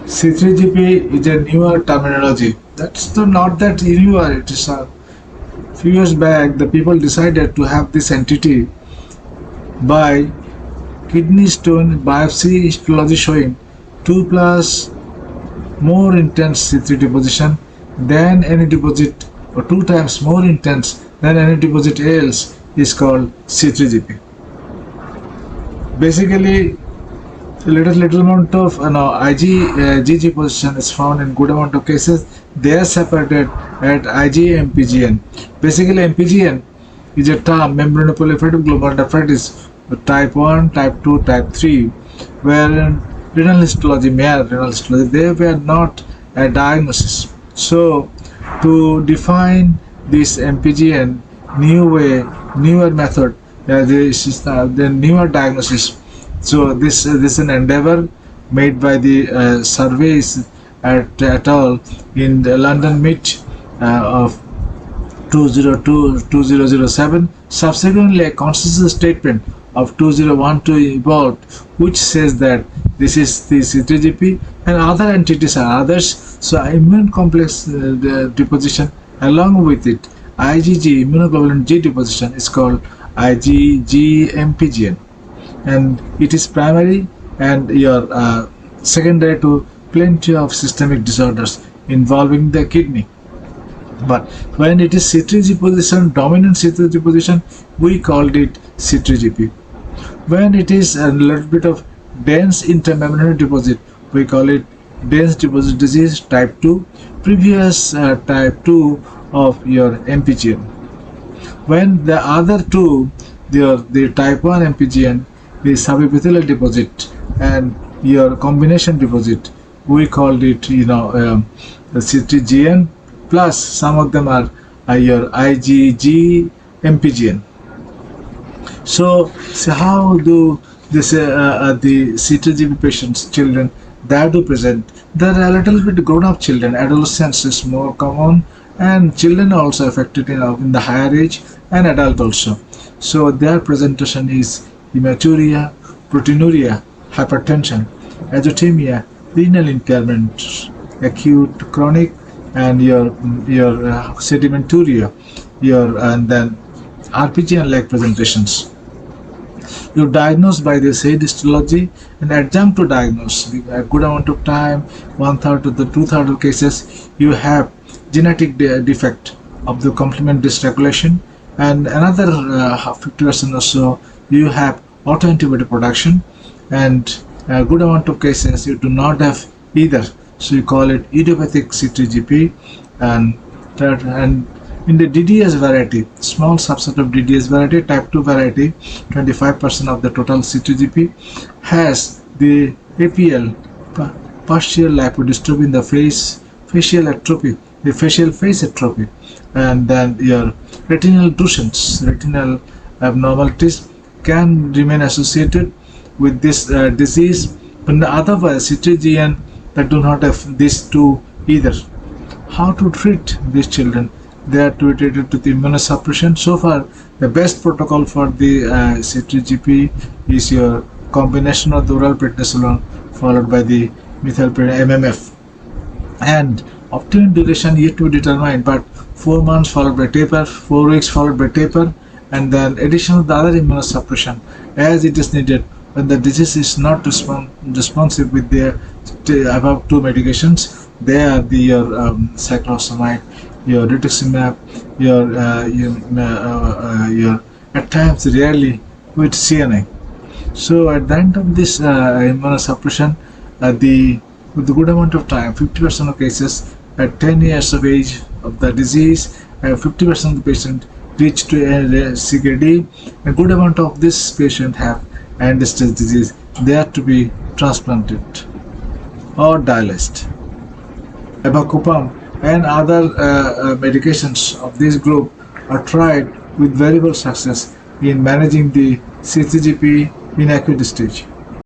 C3GP is a newer terminology. Not that newer. It is a few years back the people decided to have this entity by kidney stone biopsy histology showing 2 plus more intense C3 deposition than any deposit, or 2 times more intense than any deposit else, is called C3GP. Basically, little amount of IgG position is found in good amount of cases. They are separated at IgA MPGN. Basically, MPGN is a term, membranoproliferative glomerulonephritis, type 1, type 2, type 3, where in renal histology, mere renal histology, they were not a diagnosis. So, to define this MPGN, newer method, this is the newer diagnosis. So this is an endeavor made by the surveys at all in the London Meet of 2002-2007. Subsequently, a consensus statement of 2012 evolved, which says that this is the C3GP and other entities are others. So immune complex deposition, along with it IgG immunoglobulin G deposition, is called IgG-MPGN, and it is primary and your secondary to plenty of systemic disorders involving the kidney. But when it is C3G position, dominant C3G position, we called it C3GP. When it is a little bit of dense intermembrane deposit, we call it dense deposit disease type 2, previous type 2 of your MPGN. When the other two, the type 1 MPGN, the subepithelial deposit, and your combination deposit, we called it the C3GN, plus some of them are your IgG MPGN. So how do this the C3GP patients, children, that do present? There are a little bit grown up children. Adolescents is more common, and children are also affected in the higher age, and adult also. So their presentation is hematuria, proteinuria, hypertension, azotemia, renal impairment, acute, chronic, and your sedimenturia, and then RPGN-like presentations. You diagnose by the said histology and adjunct to diagnose. A good amount of time, 1/3 to the 2/3 of cases, you have genetic defect of the complement dysregulation, and another 50% or so you have autoantibody production, and a good amount of cases you do not have either. So you call it idiopathic C3GP, and in the DDS variety, small subset of DDS variety, type 2 variety, 25% of the total C3GP has the APL, partial lipodystrophy in the facial atrophy, the facial face atrophy, and then your retinal drusions, retinal abnormalities can remain associated with this disease. But otherwise, C3GN that do not have these two either. How to treat these children? They are treated with immunosuppression. So far, the best protocol for the C3GP is your combination of the oral prednisolone followed by the methylprednisolone MMF, and optimum duration yet to be determined, but 4 months followed by taper, 4 weeks followed by taper, and then addition of the other immunosuppression as it is needed when the disease is not responsive with the above two medications. They are your cyclophosphamide, your rituximab, your at times rarely with CNA. So at the end of this immunosuppression, with the good amount of time, 50% of cases at 10 years of age of the disease, 50% of the patient reach to CKD. A good amount of this patient have end-stage disease. They are to be transplanted or dialyzed. Abacupam and other medications of this group are tried with variable success in managing the C3GP in acute stage.